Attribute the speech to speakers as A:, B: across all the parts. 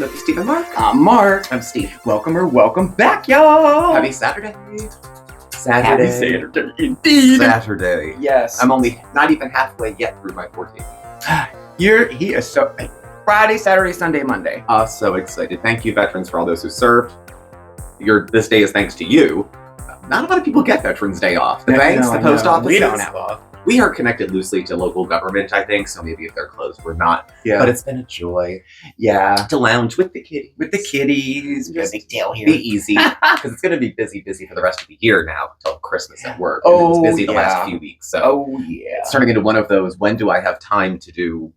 A: Smokey, Steve, and Marc.
B: I'm Marc.
A: I'm Steve.
B: Welcome back, y'all.
A: Happy Saturday.
B: Happy Saturday, indeed.
A: Saturday.
B: Yes.
A: I'm only not even halfway yet through my 14th.
B: He is so... Friday, Saturday, Sunday, Monday.
A: So excited. Thank you, veterans, for all those who served. This day is thanks to you. Not a lot of people get Veterans Day off. The banks, the post offices.
B: We don't have off.
A: We are connected loosely to local government, I think, so maybe if they're closed, we're not.
B: Yeah.
A: But it's been a joy
B: Yeah.
A: to lounge with the kitties.
B: With the kitties.
A: Just
B: big tail here.
A: Be easy, because it's going to be busy for the rest of the year now, till Christmas at work.
B: Oh,
A: and it was busy the
B: yeah.
A: last few weeks. So
B: Oh, yeah.
A: it's turning into one of those, when do I have time to do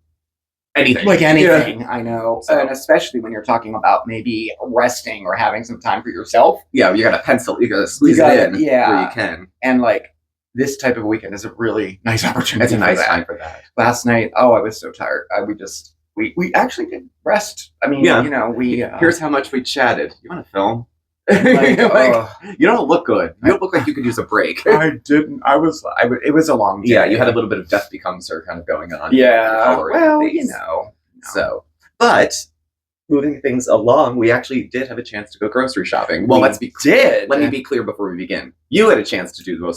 A: anything?
B: Like anything, yeah. I know.
A: So,
B: and especially when you're talking about maybe resting or having some time for yourself.
A: Yeah, you got to squeeze it in where you can.
B: And like, this type of weekend is a really nice opportunity.
A: It's a nice time for that.
B: Last night, I was so tired. We actually did rest. I mean,
A: yeah.
B: you know,
A: here's how much we chatted. You want to film?
B: Like,
A: you don't look good. You don't look like you could use a break.
B: I didn't. It was a long day.
A: Yeah, you had a little bit of Death Becomes Her kind of going on.
B: Yeah. Well,
A: you know. So, but moving things along, we actually did have a chance to go grocery shopping. Well, let me be clear before we begin. You had a chance to do grocery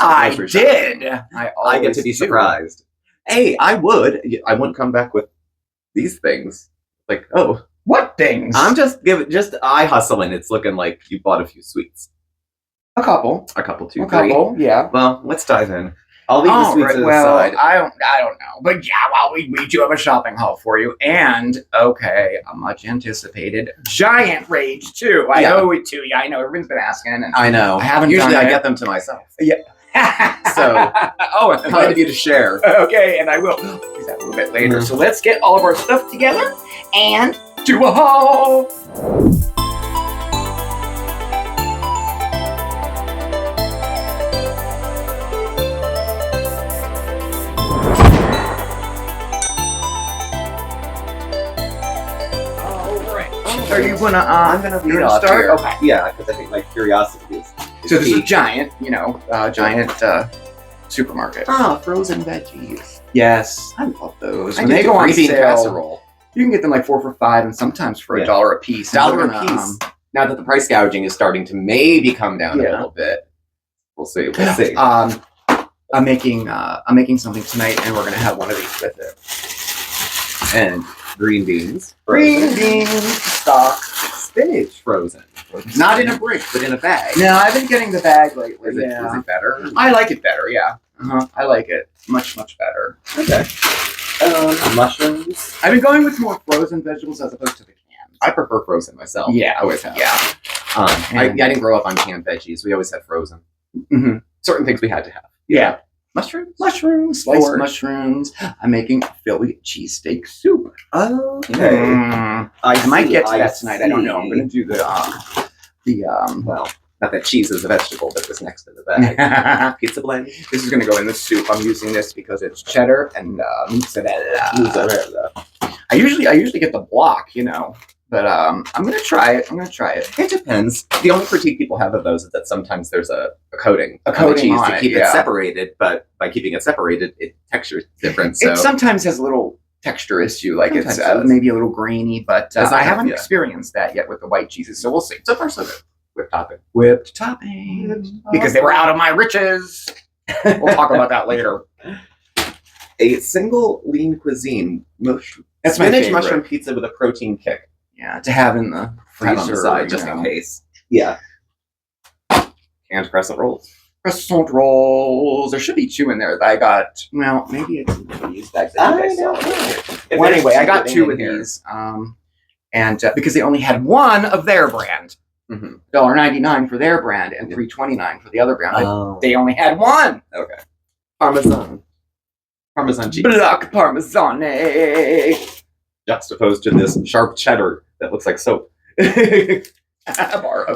A: shopping. I get to be surprised. Hey, I wouldn't come back with these things. Like, oh.
B: What things?
A: I'm just eye hustling. It's looking like you bought a few sweets.
B: A couple,
A: 2, 3.
B: Yeah.
A: Well, let's dive in. I'll leave the sweets to the side.
B: I don't know, but yeah. Well, we do have a shopping haul for you, and a much anticipated giant rage too. I know it too. Yeah, I know everyone's been asking, and
A: I know.
B: I haven't.
A: Usually,
B: I
A: get them to myself.
B: Yeah.
A: So, I'm kind of you to share.
B: Okay, and I will do that a little bit later. So let's get all of our stuff together and do a haul. Are you gonna? I'm gonna lead off start. Here. Okay.
A: Yeah, because I think my curiosity is
B: so this is a giant, supermarket.
A: Ah, frozen veggies.
B: Yes, I love those.
A: When they go on sale, casserole.
B: You can get them like 4 for $5, and sometimes for $1 a piece.
A: $1 a piece. Now that the price gouging is starting to maybe come down a little bit, we'll see. We'll see.
B: I'm making something tonight, and we're gonna have one of these with it.
A: And green beans.
B: Green beans, stock,
A: spinach frozen. Not in a brick, but in a bag.
B: No, I've been getting the bag lately.
A: Is it better?
B: I like it better, yeah. I like it much better.
A: Okay. Mushrooms.
B: I've been going with more frozen vegetables as opposed to the cans.
A: I prefer frozen myself.
B: Yeah,
A: I always have.
B: Yeah.
A: I didn't grow up on canned veggies. We always had frozen.
B: Mm-hmm.
A: Certain things we had to have.
B: Yeah.
A: Mushrooms.
B: Sliced mushrooms. I'm making Philly cheesesteak soup.
A: Okay.
B: I might get to that tonight. I don't know. I'm going to do
A: well, not that cheese is a vegetable that was next to the bag. Pizza blend.
B: This is going to go in the soup. I'm using this because it's cheddar and mozzarella. I usually get the block, but I'm going to try it.
A: It depends. The only critique people have of those is that sometimes there's a coating
B: on the cheese
A: to keep it separated, but by keeping it separated, texture is different. So
B: it sometimes has a little texture issue, like
A: sometimes
B: it's maybe a little grainy, but I haven't
A: yeah.
B: experienced that yet with the white cheeses, so we'll see.
A: So far, so good.
B: Whipped topping. Because they were out of my riches. We'll talk about that later.
A: A single lean cuisine.
B: That's my
A: spinach
B: favorite.
A: Mushroom pizza with a protein kick.
B: Yeah, to have in the freezer
A: on the side, just in case. Yeah. And crescent rolls.
B: Crescent rolls. There should be 2 in there that I got. Well, maybe it's these bags that you guys sell. Well, anyway, I got 2 of these. And because they only had 1 of their brand.
A: Mm-hmm.
B: $1.99 for their brand and $3.29 for the other brand. They only had 1.
A: Okay. Parmesan cheese.
B: Block Parmesan.
A: Juxtaposed to this sharp cheddar that looks like soap.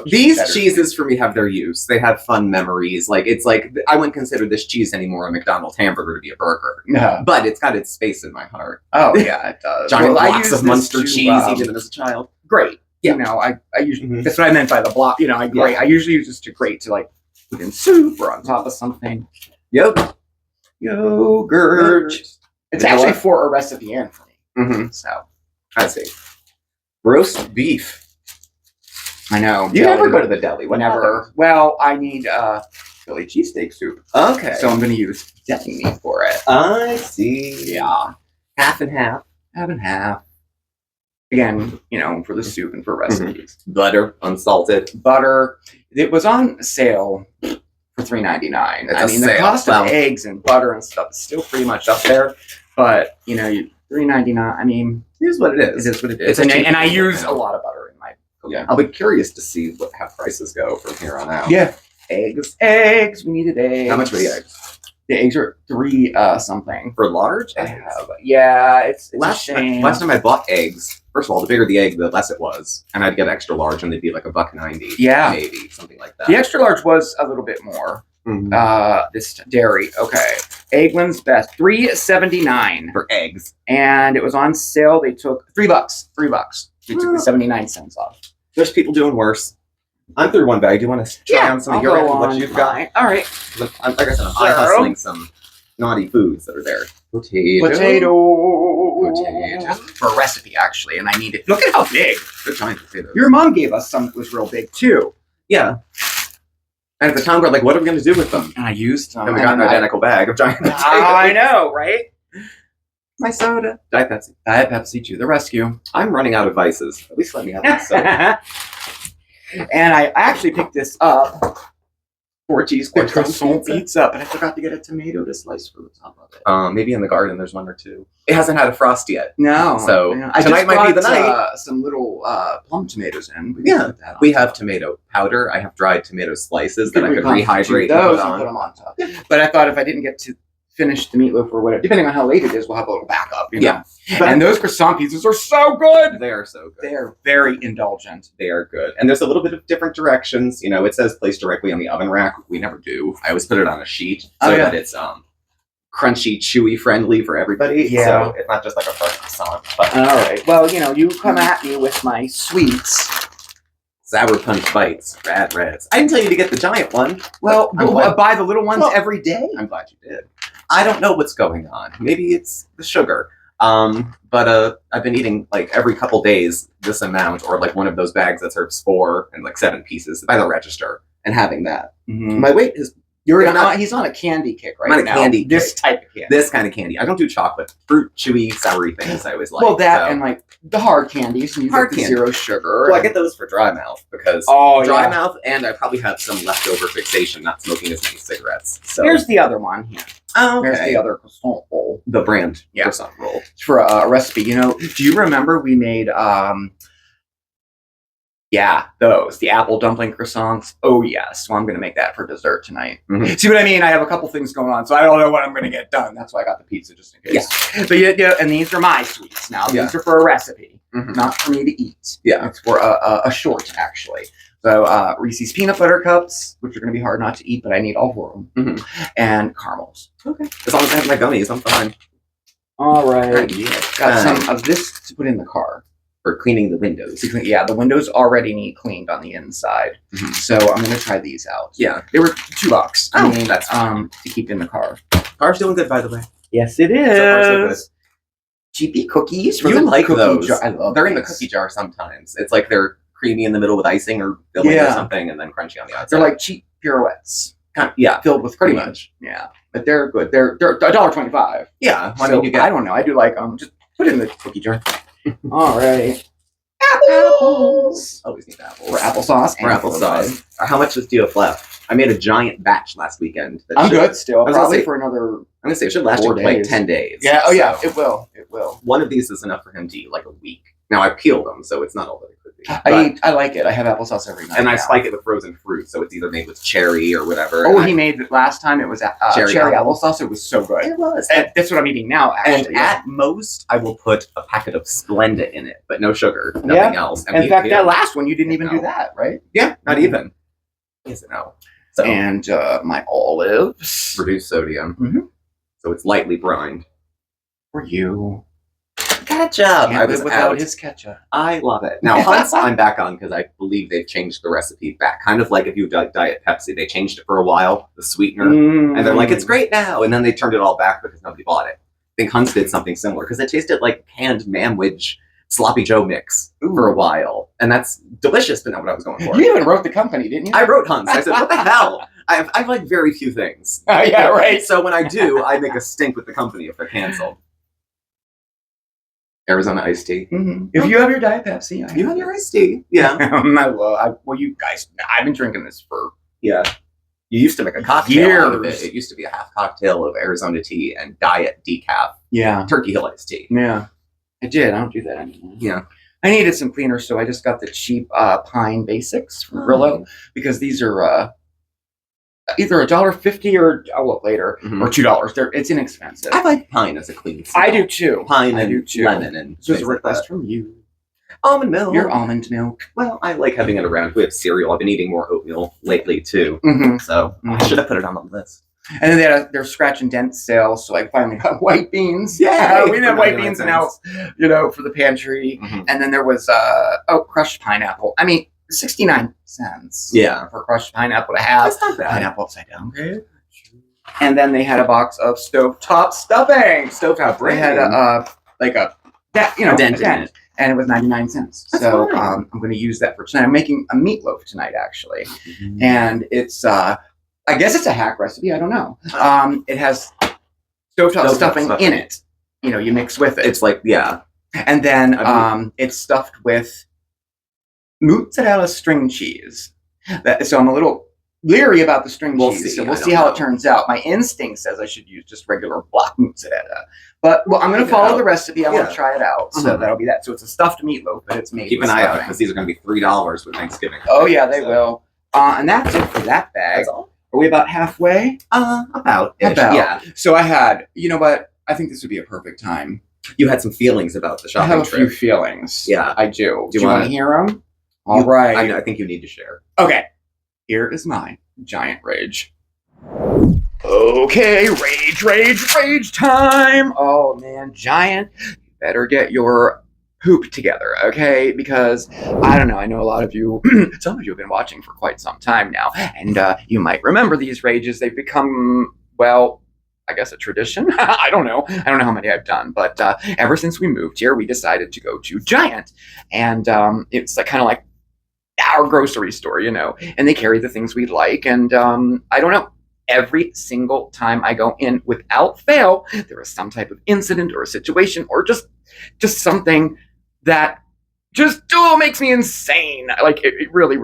A: These cheeses for me have their use. They have fun memories. It's like I wouldn't consider this cheese anymore a McDonald's hamburger to be a burger.
B: No.
A: But it's got its space in my heart.
B: Oh yeah, it does.
A: Giant blocks of Munster cheese even as a child.
B: Great.
A: Yeah.
B: I usually that's what I meant by the block. I grate. I usually use this to grate to put in soup or on top of something.
A: Yep.
B: Yogurt. It's actually for a recipe and for me.
A: Mm-hmm.
B: So
A: I see. Roast beef.
B: I know.
A: You never go to the deli.
B: Whenever. Well, I need Philly cheesesteak soup.
A: Okay.
B: So I'm going to use deli meat for it.
A: I see.
B: Yeah.
A: Half and half.
B: Half and half. Again, for the soup and for recipes.
A: Butter, unsalted.
B: Butter. It was on sale for $3.99. The cost of eggs and butter and stuff is still pretty much up there. But, $3.99,
A: it is what it is.
B: It is what it is. And I use a lot of butter in my cooking.
A: Yeah. I'll be curious to see how prices go from here on out.
B: Yeah. Eggs. We needed eggs.
A: How much were the eggs?
B: The eggs are $3 something.
A: For large
B: I
A: eggs?
B: have. Yeah, it's
A: a shame. Last time I bought eggs, first of all, the bigger the egg, the less it was. And I'd get extra large and they'd be like $1.90.
B: Yeah.
A: Maybe, something like that.
B: The extra large was a little bit more.
A: Mm-hmm.
B: This dairy. Okay. Eggland's Best. $3.79.
A: For eggs.
B: And it was on sale. They took $3. $3. They took the 79 cents off.
A: There's people doing worse. I'm through one bag. Do you want to try on some of your what you've got?
B: All right.
A: Like I said, I'm hustling some naughty foods that are there.
B: Potato. For a recipe, actually, and I need it. Look at how big.
A: Good giant potatoes.
B: Your mom gave us some that was real big, too.
A: Yeah. And at the time, we're like, what are we going to do with them?
B: And I used them.
A: And we got an identical bag of giant potatoes.
B: I know, right?
A: My soda. Diet Pepsi.
B: Diet Pepsi to the rescue.
A: I'm running out of vices. At least let me have my soda.
B: And I actually picked this up.
A: 4 cheese
B: The croissant pizza, but I forgot to get a tomato to slice for the top of it.
A: Maybe in the garden there's 1 or 2. It hasn't had a frost yet.
B: No.
A: So tonight might be the night.
B: Some little plum tomatoes in.
A: We have tomato powder. I have dried tomato slices that I could rehydrate
B: those and put them on top. But I thought if I didn't get to finish the meatloaf or whatever, depending on how late it is, we'll have a little backup.
A: Yeah.
B: And those croissant pizzas are so good.
A: They are so good.
B: They are very indulgent.
A: They are good. And there's a little bit of different directions. It says place directly on the oven rack. We never do. I always put it on a sheet so that it's crunchy, chewy, friendly for everybody.
B: Yeah.
A: So it's not just like a fresh croissant. But
B: all right. Well, you come at me with my sweets.
A: Sour Punch Bites, Rad Reds. I didn't tell you to get the giant one.
B: Well, buy the little ones every day.
A: I'm glad you did. I don't know what's going on. Maybe it's the sugar. But I've been eating like every couple days this amount, or like one of those bags that serves 4 and like 7 pieces by the register, and having that.
B: Mm-hmm.
A: My weight is.
B: He's on a candy kick right now. This type of candy.
A: This kind of candy. I don't do chocolate. Fruit, chewy, soury things I always like.
B: Well, and like the hard candies. And you get the zero sugar.
A: Well, I get those for dry mouth because dry mouth, and I probably have some leftover fixation not smoking as many cigarettes. So
B: here's the other one here.
A: Oh, okay.
B: There's the other croissant roll.
A: The brand croissant roll.
B: For a recipe. Do you remember we made those. The apple dumpling croissants. Oh, yes. So I'm going to make that for dessert tonight.
A: Mm-hmm.
B: See what I mean? I have a couple things going on, so I don't know what I'm going to get done. That's why I got the pizza, just in case.
A: Yeah.
B: But and these are my sweets now. These are for a recipe, not for me to eat.
A: Yeah.
B: It's for a short, actually. So Reese's Peanut Butter Cups, which are going to be hard not to eat, but I need all 4 of them.
A: Mm-hmm.
B: And caramels.
A: Okay. As long as I have my gummies, I'm fine.
B: All right.
A: Yeah.
B: Got some of this to put in the car.
A: For cleaning the windows.
B: Yeah, the windows already need cleaned on the inside.
A: Mm-hmm.
B: So I'm going to try these out.
A: Yeah.
B: They were $2.
A: I mean, that's
B: to keep in the car.
A: Car's doing good, by the way.
B: Yes, it is.
A: So far, so good.
B: Cheapy cookies.
A: You like those.
B: I love
A: They're in the cookie jar sometimes. It's like they're creamy in the middle with icing or filling or something, and then crunchy on the outside.
B: They're like cheap pirouettes.
A: Filled with
B: pretty
A: cream.
B: much. Yeah. But they're good. They're $1.25.
A: Yeah.
B: I mean, I don't know. I do like them. Just put it in the cookie jar. All right.
A: Apples. Always need apples.
B: Or applesauce.
A: Or applesauce. How much do you have left? I made a giant batch last weekend.
B: I'm good still. Probably for another.
A: I'm gonna say it should last you like 10 days.
B: Yeah. Oh yeah. It will. It will.
A: One of these is enough for him to eat like a week. Now I peeled them, so it's not all that it could be.
B: I like it. I have applesauce every night.
A: And I spike it with frozen fruit, so it's either made with cherry or whatever.
B: Oh, he made it last time. It was cherry applesauce. It was so good.
A: It was.
B: And that's what I'm eating now, actually.
A: And at most, I will put a packet of Splenda in it, but no sugar, nothing else.
B: And in fact, that last one, you didn't even do that, right?
A: Yeah, not even. Yes, no. So,
B: and my olives.
A: Reduced sodium.
B: Mm-hmm.
A: So it's lightly brined.
B: For you.
A: Ketchup.
B: I was without his ketchup.
A: I love it. Now, Hunt's I'm back on because I believe they've changed the recipe back. Kind of like if you like Diet Pepsi, they changed it for a while, the sweetener, and they're like, it's great now. And then they turned it all back because nobody bought it. I think Hunt's did something similar because it tasted like canned manwich sloppy Joe mix for a while, and that's delicious, but not what I was going for.
B: You even wrote the company, didn't you?
A: I wrote Hunt's. I said, what the hell? I have like very few things.
B: Oh, yeah, right.
A: So when I do, I make a stink with the company if they're canceled. Arizona iced tea.
B: Mm-hmm. If you have your Diet Pepsi,
A: you have your iced tea. Yeah.
B: Well, you guys, I've been drinking this for
A: You used to make a cocktail out of it. It used to be a half cocktail of Arizona tea and diet decaf.
B: Yeah.
A: Turkey Hill iced tea.
B: Yeah. I did. I don't do that anymore.
A: Yeah.
B: I needed some cleaner, so I just got the cheap Pine Basics from Brillo, because these are either $1.50 or I'll look later, or $2. It's inexpensive.
A: I like Pine as a clean smell.
B: I do too.
A: Pine and lemon and
B: this was a request from you.
A: Almond milk.
B: Your almond milk.
A: Well, I like having it around. We have cereal. I've been eating more oatmeal lately too, so I should have put it on the list.
B: And then they had their scratch and dent sale, so I finally got white beans.
A: Yeah,
B: we didn't have white beans in the house, for the pantry. And then there was crushed pineapple. I mean, 69 cents.
A: Yeah,
B: for crushed pineapple to have.
A: That's not bad.
B: Pineapple upside down bread. And then they had a box of stovetop stuffing.
A: Stovetop bread.
B: They had a dent
A: in it.
B: And it was 99 cents.
A: That's
B: so
A: fine.
B: I'm going to use that for tonight. I'm making a meatloaf tonight, actually. And it's, I guess it's a hack recipe. I don't know. It has stovetop stuffing in it. You mix with it.
A: It's like, yeah.
B: And then it's stuffed with mozzarella string cheese. So I'm a little leery about the string cheese. So we'll see how it turns out. My instinct says I should use just regular block mozzarella. But I'm going to follow the recipe. I want to try it out. So that'll be that. So it's a stuffed meatloaf, but it's made
A: Keep an eye out, because these are going to be $3 with Thanksgiving.
B: Oh, yeah, they will. And that's it for that bag.
A: That's all?
B: Are we about halfway?
A: About.
B: Yeah. So I had, you know what? I think this would be a perfect time.
A: You had some feelings about the shopping
B: I have a
A: trip.
B: few feelings.
A: Yeah.
B: I do. Do you
A: wanna
B: want to hear them? All right.
A: I think you need to share.
B: Okay. Here is my giant rage. Okay, rage time. Oh, man, Giant, you better get your poop together, okay? Because, I don't know, I know a lot of you, some of you have been watching for quite some time now, and you might remember these rages. They've become, well, I guess a tradition. I don't know how many I've done, but ever since we moved here, we decided to go to Giant, and it's like kind of like our grocery store, and they carry the things we like, and I don't know. Every single time I go in, without fail, there is some type of incident or a situation or just something that just makes me insane. Like it really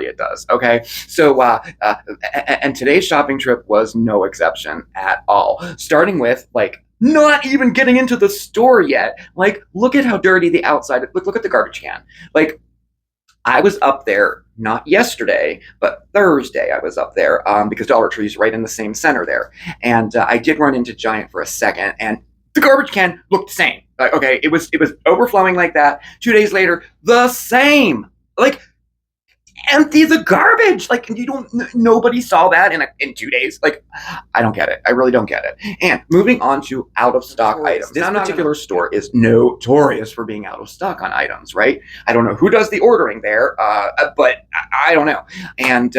B: it does. Okay, so and today's shopping trip was no exception at all. Starting with not even getting into the store yet. Like, look at how dirty the outside. Look at the garbage can. Like, I was up there, not yesterday, but Thursday I was up there because Dollar Tree's right in the same center there. And I did run into Giant for a second, and the garbage can looked the same. Okay, it was overflowing like that. 2 days later, the same. Like, empty the garbage. Like, nobody saw that in 2 days. Like, I don't get it. I really don't get it. And moving on to out of stock items. This particular store is notorious for being out of stock on items, right? I don't know who does the ordering there, but I don't know. And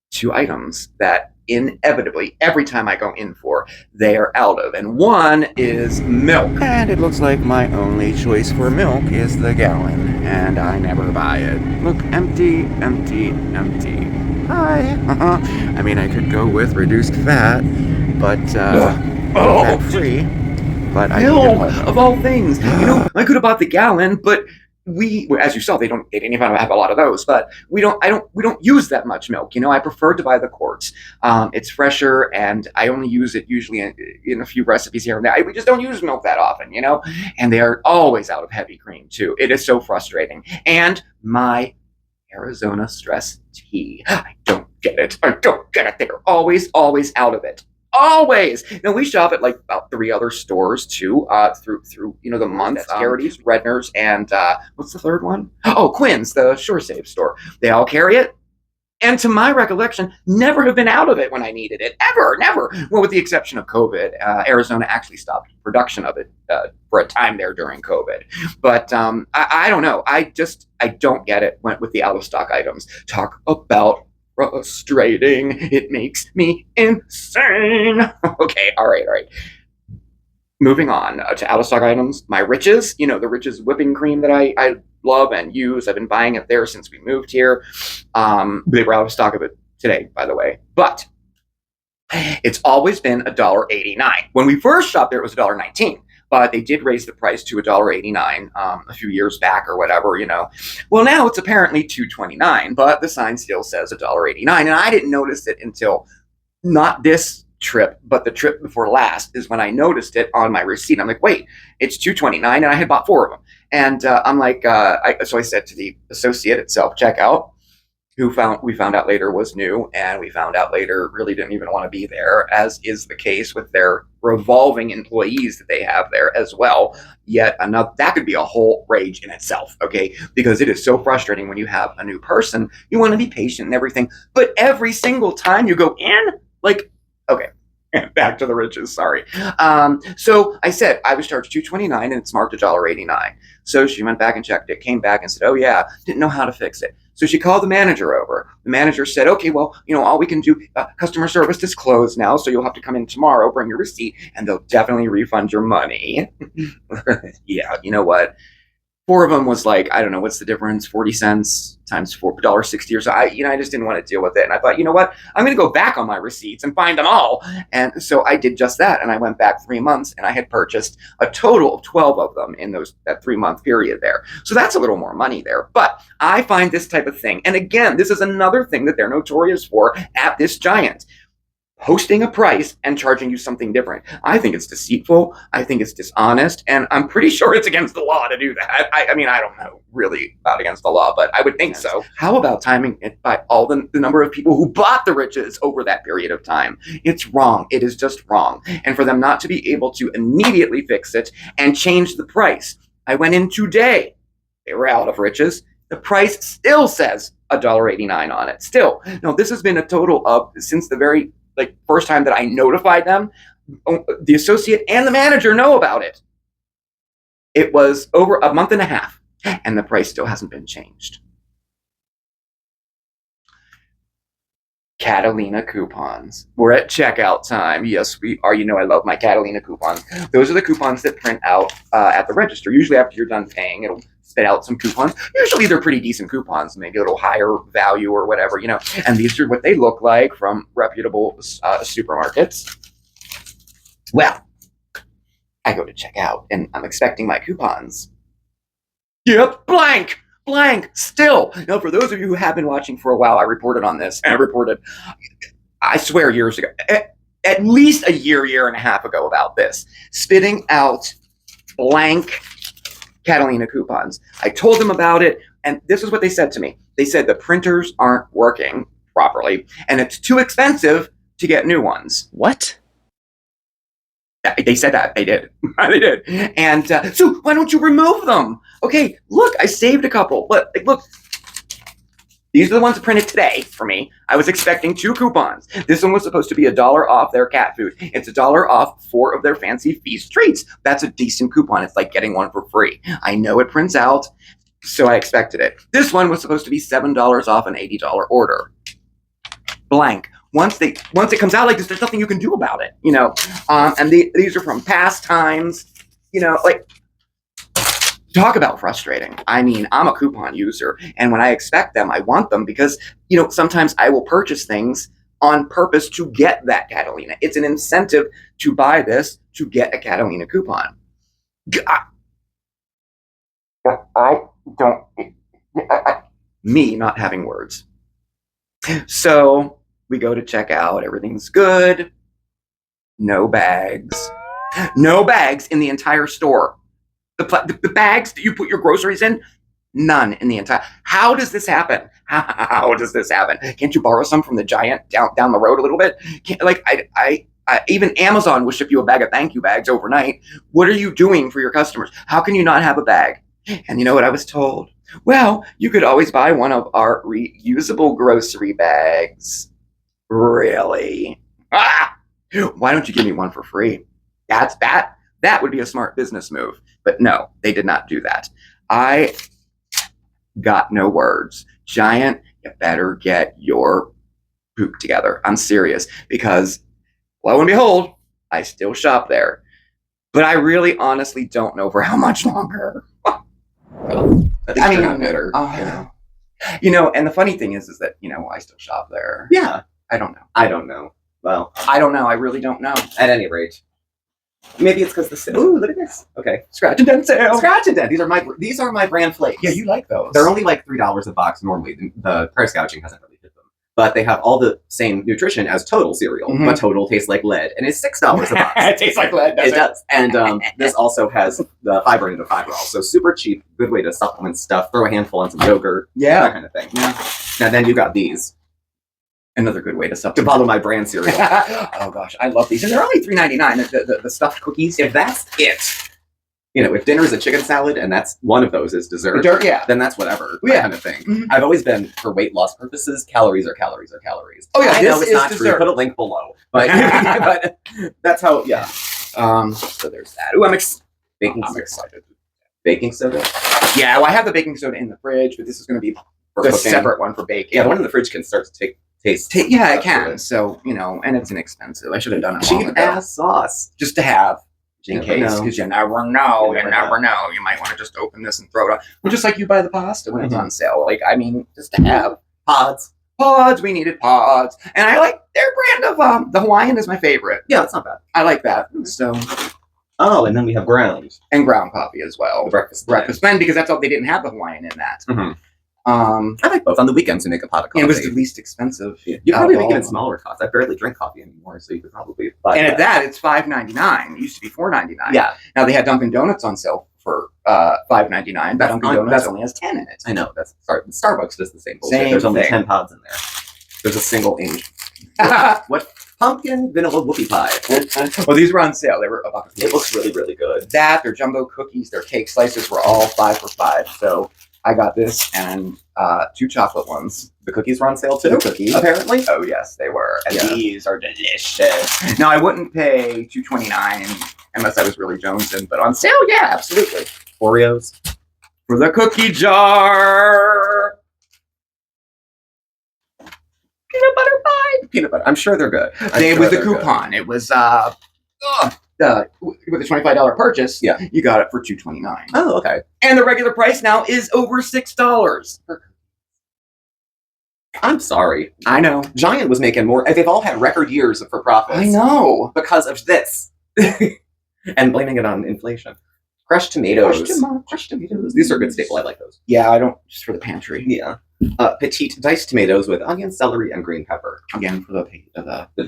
B: 2 items that inevitably, every time I go in for, they are out of. And one is milk. And it looks like my only choice for milk is the gallon. And I never buy it. Look, empty. Hi. I mean, I could go with reduced fat, but fat-free. But milk, of all things. I could have bought the gallon, but as you saw, they didn't even have a lot of those, but we don't use that much milk. I prefer to buy the quarts. It's fresher, and I only use it usually in a few recipes here and there. We just don't use milk that often, and they are always out of heavy cream too. It is so frustrating. And my Arizona stress tea. I don't get it. They're always out of it. Always. Now, we shop at about 3 other stores too, through the month. Charities, Redner's, and what's the third one? Oh, Quinn's, the Sure Save store. They all carry it, and to my recollection, never have been out of it when I needed it. Ever, never. Well, with the exception of COVID, Arizona actually stopped production of it for a time there during COVID. But I don't know. I don't get it. Went with the out of stock items. Talk about frustrating. It makes me insane. Okay, all right. moving on to out of stock items. My Riches, the Riches whipping cream that I love and use. I've been buying it there since we moved here. They were out of stock of it today, by the way. But it's always been $1.89. When we first shopped there, it was $1.19. But they did raise the price to $1.89 a few years back or whatever, Well, now it's apparently $2.29, but the sign still says $1.89. And I didn't notice it until not this trip, but the trip before last is when I noticed it on my receipt. I'm like, wait, it's $2.29, and I had bought 4 of them. And I'm like, so I said to the associate at self-checkout, who we found out later was new, and we found out later really didn't even want to be there, as is the case with their revolving employees that they have there as well. Yet another, that could be a whole rage in itself, okay? Because it is so frustrating when you have a new person. You want to be patient and everything, but every single time you go in, like, okay, back to the Riches, sorry. So I said I was charged $2.29 and it's marked $1.89. So she went back and checked it, came back and said, oh yeah, didn't know how to fix it. So she called the manager over. The manager said, okay, well, all we can do, customer service is closed now, so you'll have to come in tomorrow, bring your receipt, and they'll definitely refund your money. Yeah, you know what? 4 of them was like, I don't know, what's the difference? 40 cents times $4.60 or so. I just didn't want to deal with it. And I thought, you know what? I'm going to go back on my receipts and find them all. And so I did just that. And I went back 3 months and I had purchased a total of 12 of them in that 3-month period there. So that's a little more money there. But I find this type of thing. And again, this is another thing that they're notorious for at this Giant. Posting a price and charging you something different. I think it's deceitful. I think it's dishonest. And I'm pretty sure it's against the law to do that. I mean, I don't know really about against the law, but I would think so. How about timing it by all the number of people who bought the Riches over that period of time? It's wrong. It is just wrong. And for them not to be able to immediately fix it and change the price. I went in today. They were out of Riches. The price still says $1.89 on it. Still. No, this has been a total of, since the very first time that I notified them, the associate and the manager know about it. It was over a month and a half, and the price still hasn't been changed. Catalina coupons. We're at checkout time. Yes, we are. I love my Catalina coupons. Those are the coupons that print out at the register. Usually after you're done paying, it'll spit out some coupons. Usually they're pretty decent coupons, maybe a little higher value or whatever, And these are what they look like from reputable supermarkets. Well, I go to check out and I'm expecting my coupons. Yep, blank, still. Now, for those of you who have been watching for a while, I reported on this, and I swear years ago, at least a year and a half ago about this, spitting out blank Catalina coupons. I told them about it, and this is what they said to me. They said the printers aren't working properly, and it's too expensive to get new ones.
C: What?
B: They said that. They did. They did. And so why don't you remove them? Okay, look, I saved a couple. But look, these are the ones that printed today for me. I was expecting 2 coupons. This one was supposed to be $1 off their cat food. It's $1 off 4 of their fancy feast treats. That's a decent coupon. It's like getting one for free. I know it prints out, so I expected it. This one was supposed to be $7 off an $80 order. Blank. Once it comes out like this, there's nothing you can do about it, And these are from past times, talk about frustrating. I mean, I'm a coupon user, and when I expect them, I want them because, sometimes I will purchase things on purpose to get that Catalina. It's an incentive to buy this to get a Catalina coupon. Me not having words. So we go to check out. Everything's good. No bags. No bags in the entire store. The bags that you put your groceries in, none in the entire. How does this happen? How does this happen? Can't you borrow some from the Giant down the road a little bit? Even Amazon will ship you a bag of thank you bags overnight. What are you doing for your customers? How can you not have a bag? And you know what I was told? Well, you could always buy one of our reusable grocery bags. Really? Why don't you give me one for free? That would be a smart business move. But no, they did not do that. I got no words. Giant, you better get your poop together. I'm serious, because lo and behold, I still shop there. But I really honestly don't know for how much longer.
A: I mean, not better.
B: And the funny thing is that, I still shop there.
A: Yeah.
B: I don't know.
A: I don't know. Well,
B: I don't know. I really don't know.
A: At any rate. Maybe it's because the sale. Ooh, look at this. Okay.
B: Scratch and Dent sale.
A: Scratch and Dent. These are my brand flakes.
B: Yeah, you like those.
A: They're only like $3 a box normally. The price gouging hasn't really hit them. But they have all the same nutrition as Total cereal. But Total tastes like lead and it's $6 a box.
B: It tastes like lead, doesn't
A: it? Does. And this also has the fiber into fiberol. So super cheap, good way to supplement stuff. Throw a handful on some yogurt.
B: Yeah.
A: That kind of thing. Yeah. Now then you got these.
B: Another good way to supplement.
A: To follow my brand cereal.
B: Oh gosh, I love these. And they're only $3.99. The stuffed cookies.
A: If that's it, if dinner is a chicken salad and that's one of those is dessert, then that's whatever. That kind of thing. I've always been, for weight loss purposes, calories are calories are calories.
B: Oh yeah,
A: I know it's not dessert. True. Put a link below. But, but that's how,
B: so there's that. Ooh, I'm excited.
A: Baking soda?
B: Yeah, well, I have the baking soda in the fridge, but this is going to be the separate one for baking.
A: Yeah, the one in the fridge can start to taste.
B: Yeah, it can. So, and it's inexpensive. I should have done it
A: cheap ass sauce.
B: Just to have. In case, because you never know. You never know. You might want to just open this and throw it on. Well, just like you buy the pasta when it's on sale. Just to have
A: pods.
B: We needed pods. And I like their brand of, the Hawaiian is my favorite.
A: Yeah, it's not bad.
B: I like that. So.
A: Oh, and then we have ground.
B: And ground coffee as well.
A: The breakfast
B: blend, because that's all, they didn't have the Hawaiian in that.
A: I like both. On the weekends, we make a pot of coffee.
B: And it was the least expensive.
A: Yeah. You probably make it in smaller pots. I barely drink coffee anymore, so you could probably buy
B: And at that, it's $5.99. It used to be $4.99.
A: Yeah.
B: Now they had Dunkin' Donuts on sale for $5.99. But Dunkin' Donuts only has 10 in it.
A: I know. Starbucks does the same bullshit. There's only 10 pods in there. There's a single inch. What? Pumpkin vanilla whoopie pie.
B: Well, these were on sale. They were about
A: It looks really, really good.
B: That, their jumbo cookies, their cake slices were all 5 for $5. So I got this and 2 chocolate ones.
A: The cookies were on sale too?
B: The cookies.
A: Apparently?
B: Oh, yes, they were. And these are delicious. Now, I wouldn't pay $2.29 unless I was really jonesing, but on sale, yeah, absolutely.
A: Oreos.
B: For the cookie jar. Peanut butter pie.
A: Peanut butter. I'm sure they're good.
B: With the coupon. Good. It was with a $25 purchase.
A: Yeah.
B: You got it for $2.29.
A: Oh, okay.
B: And the regular price now is over $6.
A: I'm sorry.
B: I know.
A: Giant was making more. They've all had record years for profits.
B: I know.
A: Because of this. And blaming it on inflation. Crushed tomatoes.
B: Crushed tomatoes.
A: These are a good staple. I like those.
B: Yeah, I don't. Just for the pantry.
A: Yeah. Petite diced tomatoes with onion, celery, and green pepper.
B: Again, for the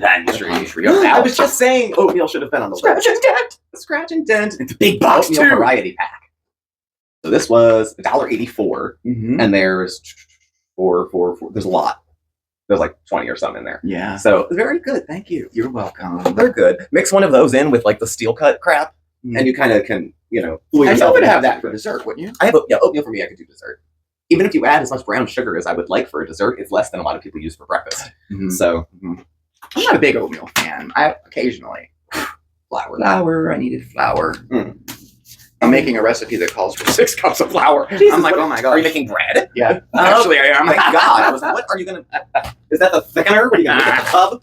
A: pantry. I was just saying oatmeal should have been on the
B: Scratch and Dent.
A: Scratch and Dent.
B: It's a big box
A: oatmeal
B: too.
A: Variety pack. So this was $1.84, and there's there's a lot. There's like 20 or something in there.
B: Yeah.
A: So very good. Thank you.
B: You're welcome.
A: They're good. Mix one of those in with like the steel cut crap, and you kind of can, fool yourself.
B: I would have that for dessert, wouldn't you?
A: I have oatmeal for me. I could do dessert. Even if you add as much brown sugar as I would like for a dessert, it's less than a lot of people use for breakfast. So
B: I'm not a big oatmeal fan. I occasionally flour. I needed flour. I'm making a recipe that calls for 6 cups of flour.
A: Jesus,
B: I'm like, oh my god.
A: Are you making bread?
B: Yeah. Actually, I am.
A: Oh my god. What are you going to... Is that the thickener? What are you going to make a tub?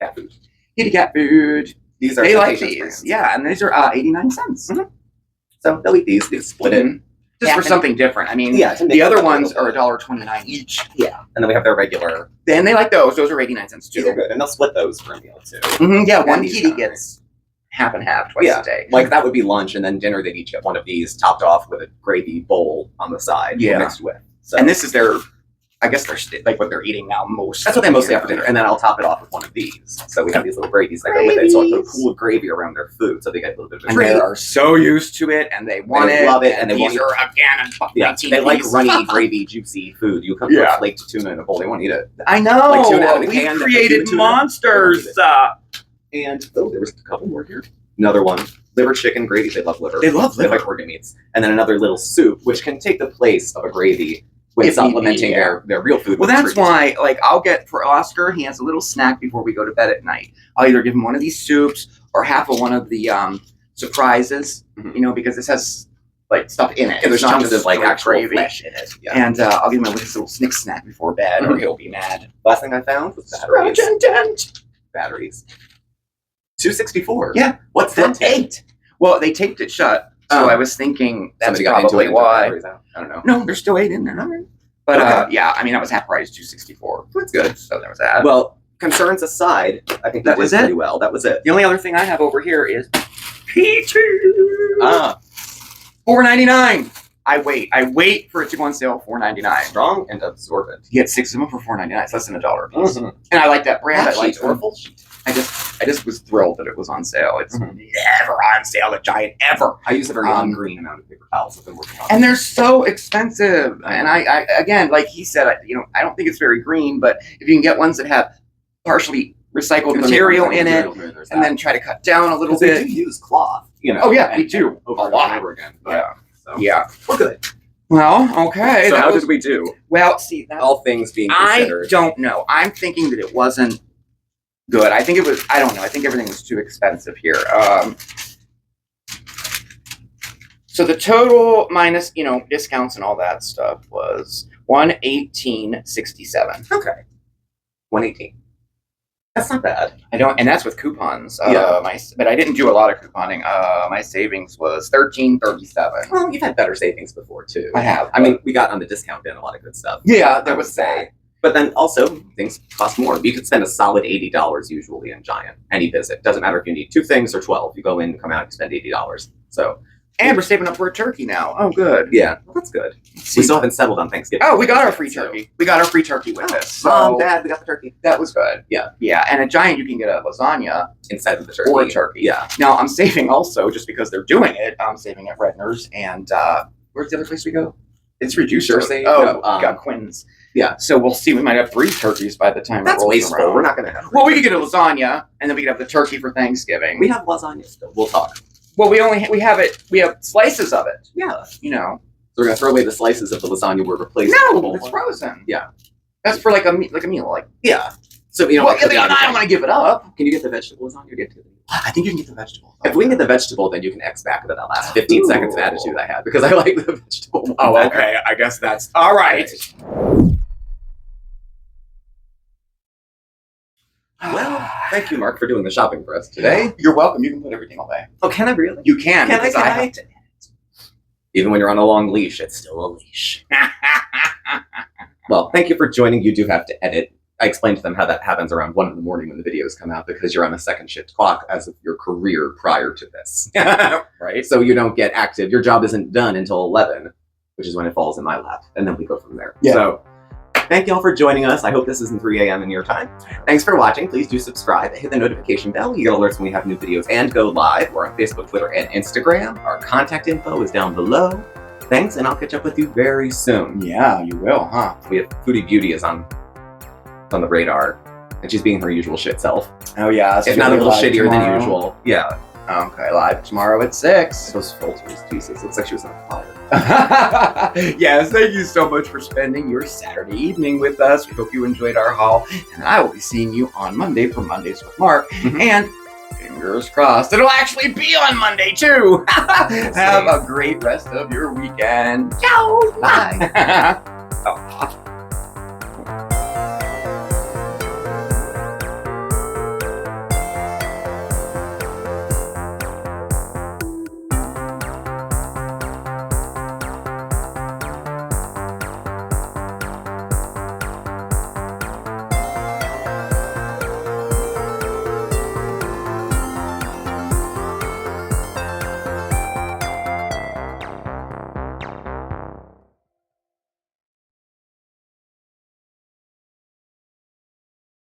A: Cat food.
B: Kitty cat food.
A: These are
B: they like these.
A: Brands.
B: Yeah, and these are 89 cents.
A: So they'll eat these. They split it.
B: Just for something different. I mean, the other ones are $1.29 each.
A: Yeah. And then we have their regular.
B: And they like those. Those are 89 cents too.
A: These are good. And they'll split those for a meal too.
B: Yeah, one kitty gets half and half twice a day.
A: Like that would be lunch, and then dinner they'd each get one of these topped off with a gravy bowl on the side. Mixed with. So.
B: And this is their, I guess they're like what they're eating now most.
A: That's what they mostly have for dinner. And then I'll top it off with one of these. So we have these little gravies that go with it. So I put a pool of gravy around their food, so they get a little bit of a treat.
B: And they are so used to it, and they want it.
A: Love it, and they
B: these are again.
A: They like runny, gravy, juicy food. You come with flaked tuna in a bowl, they won't eat it.
B: I know.
A: Like tuna out of a
B: we
A: can.
B: Created monsters.
A: And there was a couple more here. Another one. Liver chicken gravy. They love liver.
B: They love liver.
A: They like organ meats. And then another little soup, which can take the place of a gravy with supplementing their real food.
B: Well, that's why, I'll get for Oscar, he has a little snack before we go to bed at night. I'll either give him one of these soups or half of one of the surprises, because this has stuff in it.
A: Yeah, there's chunks of actual
B: gravy.
A: Flesh in it. Yeah.
B: And I'll give him his little snick snack before bed, or he'll be mad.
A: Last thing I found was batteries.
B: Scratch and Dent.
A: Batteries. $2.64.
B: Yeah.
A: What's that?
B: 8. Well, they taped it shut, so I was thinking that's probably why.
A: I don't know.
B: No, there's still 8 in there. But yeah, I mean, that was half price, $2.64.
A: That's good.
B: So there was that.
A: Well, concerns aside, I think that was pretty well. That was it.
B: The only other thing I have over here is peaches. $4.99. I wait for it to go on sale. $4.99.
A: Strong and absorbent.
B: You get 6 of them for $4.99. It's less than $1 a piece. And I like that brand. I like
A: full sheet.
B: I just was thrilled that it was on sale. It's never on sale at Giant ever.
A: I use a very green amount of paper towels I've been working on.
B: And they're so expensive. And I again, like he said, I don't think it's very green, but if you can get ones that have partially recycled material in it, and then try to cut down a little bit.
A: We do use cloth,
B: Oh yeah, we do
A: over and over again. But,
B: yeah,
A: we're good.
B: Well, okay.
A: So how did we do?
B: Well, see,
A: all things being considered,
B: I don't know. I'm thinking that it wasn't good. I think it was. I don't know. I think everything was too expensive here. So the total minus discounts and all that stuff was $118.67.
A: Okay, $118. That's not bad.
B: And that's with coupons. But I didn't do a lot of couponing. My savings was $13.37.
A: Well, you've had better savings before too.
B: I have.
A: I mean, we got on the discount bin a lot of good stuff.
B: Yeah, there was that.
A: But then also things cost more. You could spend a solid $80 usually in Giant. Any visit doesn't matter if you need 2 things or 12. You go in, come out, you spend $80. So.
B: And we're saving up for a turkey now. Oh, good.
A: Yeah, well, that's good. We still haven't settled on Thanksgiving.
B: Oh, we got our free turkey. We got our free turkey with this.
A: So, Dad, we got the turkey.
B: That was good.
A: Yeah.
B: Yeah, and at Giant, you can get a lasagna
A: inside of the turkey.
B: Or a turkey.
A: Yeah.
B: Now, I'm saving also, just because they're doing it, I'm saving at Redner's. And where's the other place we go? It's reduced.
A: Jersey.
B: Oh, we got Quinn's.
A: Yeah.
B: So we'll see. We might have 3 turkeys by the time
A: that's
B: it rolls
A: wasteful.
B: around.
A: We're not going to have.
B: Well, we could get a lasagna, and then we could have the turkey for Thanksgiving.
A: We have lasagna still. We'll talk.
B: Well, we have slices of it.
A: Yeah.
B: So
A: we're going to throw away the slices of the lasagna we're replacing.
B: No, it's frozen.
A: Yeah.
B: That's for like a meal.
A: Yeah. So,
B: I don't want to give it up.
A: Can you get the vegetable lasagna or get to
B: I think you can get the vegetable.
A: If we can get the vegetable, then you can X back to that last 15 seconds of attitude I had because I like the vegetable one.
B: Oh, okay. I guess that's all right.
A: Well, thank you, Mark, for doing the shopping for us today.
B: You're welcome. You can put everything away.
A: Oh, can I really?
B: You can.
A: Can I? Even when you're on a long leash, it's still a leash. Well, thank you for joining. You do have to edit. I explained to them how that happens around 1 in the morning when the videos come out because you're on a second shift clock as of your career prior to this. Right? So you don't get active. Your job isn't done until 11, which is when it falls in my lap. And then we go from there.
B: Yeah.
A: So thank you all for joining us. I hope this isn't 3 a.m. in your time. Thanks for watching. Please do subscribe. Hit the notification bell. You get alerts when we have new videos and go live. We're on Facebook, Twitter, and Instagram. Our contact info is down below. Thanks, and I'll catch up with you very soon.
B: Yeah, you will, huh?
A: We have Foodie Beauty is on the radar, and she's being her usual shit self.
B: Oh yeah,
A: if not a little shittier than usual. Yeah.
B: Okay, live tomorrow at 6.
A: Those filters, Jesus, looks like she was on fire.
B: Yes, thank you so much for spending your Saturday evening with us. We hope you enjoyed our haul, and I will be seeing you on Monday for Mondays with Mark. And fingers crossed, it'll actually be on Monday too. Have a great rest of your weekend. Ciao.
A: Bye. Oh.